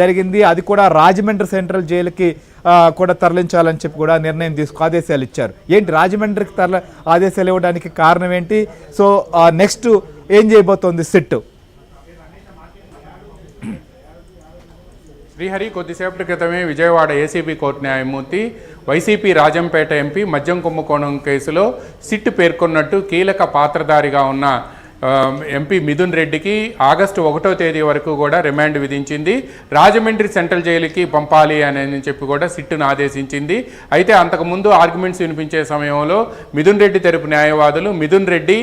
జరిగింది. అది కూడా రాజమండ్రి సెంట్రల్ జైలుకి కూడా తరలించాలని చెప్పి కూడా నిర్ణయం ఆదేశాలు ఇచ్చారు. ఏంటి రాజమండ్రికి ఆదేశాలు ఇవ్వడానికి కారణం ఏంటి? సో నెక్స్ట్ ఏం చేయబోతోంది సిట్? శ్రీహరి, కొద్దిసేపటి క్రితమే విజయవాడ ఏసీబీ కోర్టు న్యాయమూర్తి వైసీపీ రాజంపేట ఎంపీ మద్యం కుంభకోణం కేసులో సిట్ పేర్కొన్నట్టు కీలక పాత్రధారిగా ఉన్న ఎంపీ మిథున్ రెడ్డికి ఆగస్టు 1వ తేదీ వరకు కూడా రిమాండ్ విధించింది. రాజమండ్రి సెంట్రల్ జైలుకి పంపాలి అని చెప్పి కూడా సిట్ను ఆదేశించింది. అయితే అంతకుముందు ఆర్గ్యుమెంట్స్ వినిపించే సమయంలో మిథున్ రెడ్డి తరపు న్యాయవాదులు మిథున్ రెడ్డి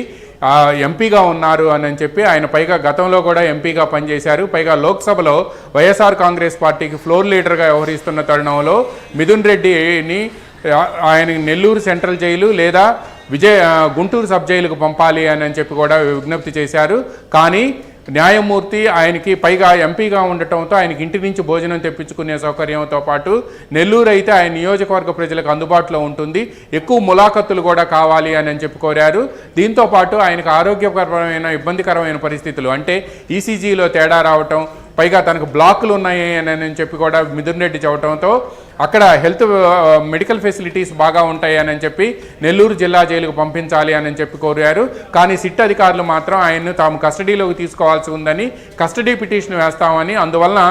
ఎంపీగా ఉన్నారు అని చెప్పి, ఆయన పైగా గతంలో కూడా ఎంపీగా పనిచేశారు, పైగా లోక్సభలో వైఎస్ఆర్ కాంగ్రెస్ పార్టీకి ఫ్లోర్ లీడర్గా వ్యవహరిస్తున్న తరుణంలో మిథున్ రెడ్డిని ఆయన నెల్లూరు సెంట్రల్ జైలు లేదా గుంటూరు సబ్ జైలుకు పంపాలి అని చెప్పి కూడా విజ్ఞప్తి చేశారు. కానీ న్యాయమూర్తి ఆయనకి పైగా ఎంపీగా ఉండటంతో ఆయనకి ఇంటి నుంచి భోజనం తెప్పించుకునే సౌకర్యంతో పాటు నెల్లూరు అయితే ఆయన నియోజకవర్గ ప్రజలకు అందుబాటులో ఉంటుంది, ఎక్కువ ములాఖతులు కూడా కావాలి అని చెప్పి కోరారు. దీంతో పాటు ఆయనకు ఆరోగ్యపరమైన ఇబ్బందికరమైన పరిస్థితులు, అంటే ఈసీజీలో తేడా రావటం, పైగా తనకు బ్లాకులు ఉన్నాయి అని చెప్పి కూడా మిథున్ రెడ్డి చెప్పడంతో అక్కడ మెడికల్ ఫెసిలిటీస్ బాగా ఉంటాయి అని చెప్పి నెల్లూరు జిల్లా జైలుకు పంపించాలి అని చెప్పి కోరారు. కానీ సిట్ అధికారులు మాత్రం ఆయన్ను తాము కస్టడీలోకి తీసుకోవాల్సి ఉందని కస్టడీ పిటిషన్ వేస్తామని, అందువలన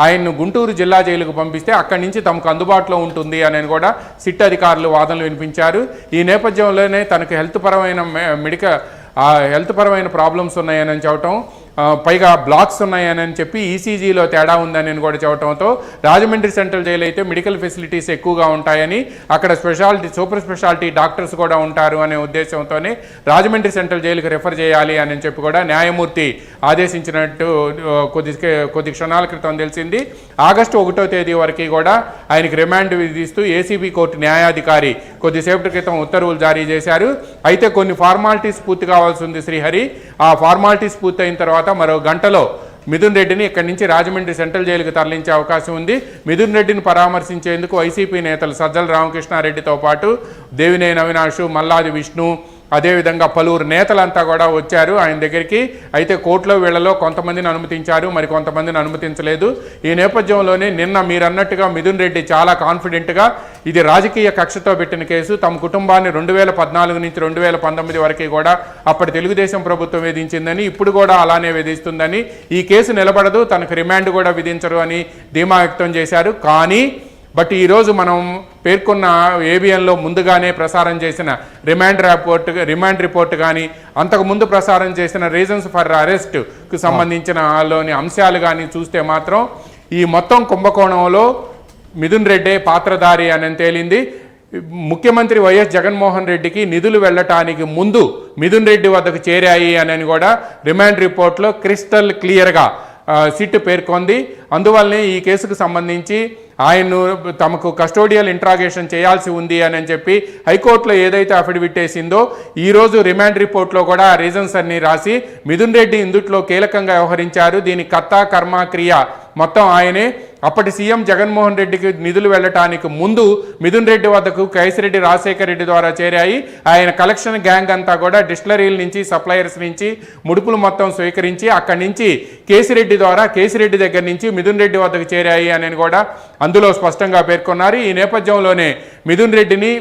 ఆయన్ను గుంటూరు జిల్లా జైలుకు పంపిస్తే అక్కడి నుంచి తమకు అందుబాటులో ఉంటుంది అని కూడా సిట్ అధికారులు వాదనలు వినిపించారు. ఈ నేపథ్యంలోనే తనకు హెల్త్ పరమైన ప్రాబ్లమ్స్ ఉన్నాయని చెప్పటం, పైగా బ్లాక్స్ ఉన్నాయని చెప్పి ఈసీజీలో తేడా ఉందని కూడా చెప్పడంతో రాజమండ్రి సెంట్రల్ జైలు అయితే మెడికల్ ఫెసిలిటీస్ ఎక్కువగా ఉంటాయని, అక్కడ సూపర్ స్పెషాలిటీ డాక్టర్స్ కూడా ఉంటారు అనే ఉద్దేశంతోనే రాజమండ్రి సెంట్రల్ జైలుకి రెఫర్ చేయాలి అని చెప్పి కూడా న్యాయమూర్తి ఆదేశించినట్టు కొద్ది క్షణాల క్రితం తెలిసింది. ఆగస్టు 1వ తేదీ వరకు కూడా ఆయనకి రిమాండ్ విధిస్తూ ఏసీబీ కోర్టు న్యాయాధికారి కొద్దిసేపటి క్రితం ఉత్తర్వులు జారీ చేశారు. అయితే కొన్ని ఫార్మాలిటీస్ పూర్తి కావాల్సి ఉంది శ్రీహరి. ఆ ఫార్మాలిటీస్ పూర్తయిన తర్వాత మరో గంటలో మిథున్ రెడ్డిని ఇక్కడి నుంచి రాజమండ్రి సెంట్రల్ జైలుకు తరలించే అవకాశం ఉంది. మిథున్ రెడ్డిని పరామర్శించేందుకు వైసీపీ నేతలు సజ్జల రామకృష్ణారెడ్డితో పాటు దేవినేని అవినాష్, మల్లాది విష్ణు, అదేవిధంగా పలువురు నేతలంతా కూడా వచ్చారు ఆయన దగ్గరికి. అయితే కోర్టులో వీళ్లలో కొంతమందిని అనుమతించారు, మరి కొంతమందిని అనుమతించలేదు. ఈ నేపథ్యంలోనే నిన్న మీరన్నట్టుగా మిథున్ రెడ్డి చాలా కాన్ఫిడెంట్గా ఇది రాజకీయ కక్షతో పెట్టిన కేసు, తమ కుటుంబాన్ని 2014 నుంచి 2019 వరకు కూడా అప్పటి తెలుగుదేశం ప్రభుత్వం వేధించిందని, ఇప్పుడు కూడా అలానే వేధిస్తుందని, ఈ కేసు నిలబడదు, తనకు రిమాండ్ కూడా విధించరు అని ధీమా వ్యక్తం చేశారు. కానీ ఈరోజు మనం పేర్కొన్న ఏబిఎన్లో ముందుగానే ప్రసారం చేసిన రిమాండ్ రిపోర్ట్ కానీ, అంతకుముందు ప్రసారం చేసిన రీజన్స్ ఫర్ అరెస్ట్కు సంబంధించిన లోని అంశాలు కానీ చూస్తే మాత్రం ఈ మొత్తం కుంభకోణంలో మిథున్ రెడ్డి పాత్రధారి అని తేలింది. ముఖ్యమంత్రి వైఎస్ జగన్మోహన్ రెడ్డికి నిధులు వెళ్ళటానికి ముందు మిథున్ రెడ్డి వద్దకు చేరాయి అని కూడా రిమాండ్ రిపోర్ట్లో క్రిస్టల్ క్లియర్గా సిట్ పేర్కొంది. అందువల్లనే ఈ కేసుకు సంబంధించి ఆయన్ను తమకు కస్టోడియల్ ఇంట్రాగేషన్ చేయాల్సి ఉంది అని చెప్పి హైకోర్టులో ఏదైతే అఫిడవిట్ వేసిందో ఈరోజు రిమాండ్ రిపోర్ట్లో కూడా ఆ రీజన్స్ అన్ని రాసి మిథున్ రెడ్డి ఇందుట్లో కీలకంగా వ్యవహరించారు, దీని కర్త కర్మ క్రియ మొత్తం ఆయనే. అప్పటి సీఎం జగన్మోహన్ రెడ్డికి నిధులు వెళ్ళటానికి ముందు మిథున్ రెడ్డి వద్దకు కేసిరెడ్డి రాజశేఖర రెడ్డి ద్వారా చేరాయి. ఆయన కలెక్షన్ గ్యాంగ్ అంతా కూడా డిస్టిలరీల నుంచి, సప్లయర్స్ నుంచి ముడుపులు మొత్తం స్వీకరించి అక్కడి నుంచి కేసిరెడ్డి దగ్గర నుంచి మిథున్ రెడ్డి వద్దకు చేరాయి అని కూడా అందులో స్పష్టంగా పేర్కొన్నారు. ఈ నేపథ్యంలోనే మిథున్ రెడ్డిని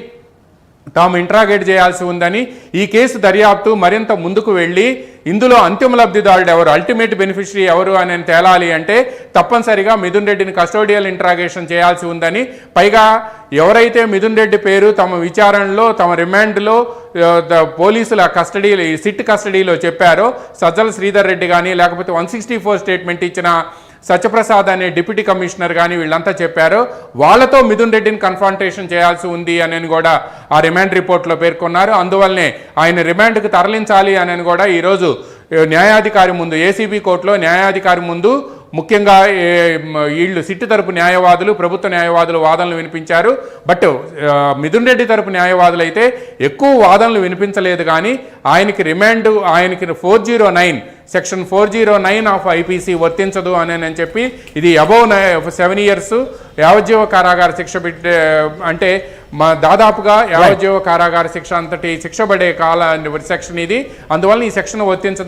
తాము ఇంట్రాగేట్ చేయాల్సి ఉందని, ఈ కేసు దర్యాప్తు మరింత ముందుకు వెళ్ళి ఇందులో అంతిమ లబ్ధిదారుడు ఎవరు, అల్టిమేట్ బెనిఫిషరీ ఎవరు అని తేలాలి అంటే తప్పనిసరిగా మిథున్ రెడ్డిని కస్టోడియల్ ఇంట్రాగేషన్ చేయాల్సి ఉందని, పైగా ఎవరైతే మిథున్ రెడ్డి పేరు తమ విచారణలో తమ రిమాండ్లో పోలీసుల సిట్ కస్టడీలో చెప్పారో సజ్జల శ్రీధర్ రెడ్డి కానీ, లేకపోతే 164 స్టేట్మెంట్ ఇచ్చిన సత్యప్రసాద్ అనే డిప్యూటీ కమిషనర్ కానీ వీళ్ళంతా చెప్పారు, వాళ్ళతో మిథున్ రెడ్డిని కన్ఫ్రంటేషన్ చేయాల్సి ఉంది అని కూడా ఆ రిమాండ్ రిపోర్ట్లో పేర్కొన్నారు. అందువల్లనే ఆయన రిమాండ్కి తరలించాలి అని కూడా ఈరోజు న్యాయాధికారి ముందు, ఏసీబీ కోర్టులో న్యాయాధికారి ముందు ముఖ్యంగా వీళ్ళు సిట్టు తరపు న్యాయవాదులు, ప్రభుత్వ న్యాయవాదులు వాదనలు వినిపించారు. మిథున్ రెడ్డి తరపు న్యాయవాదులు అయితే ఎక్కువ వాదనలు వినిపించలేదు. కానీ ఆయనకి 409 సెక్షన్ 409 ఆఫ్ ఐపీసీ వర్తించదు అని చెప్పి, ఇది అబౌవ్ 7 years యావజ్జీవ కారాగార శిక్ష అంటే దాదాపుగా యావజ్జీవ కారాగార శిక్ష అంతటి శిక్ష పడే సెక్షన్ ఇది. అందువల్ల ఈ సెక్షన్ వర్తించదని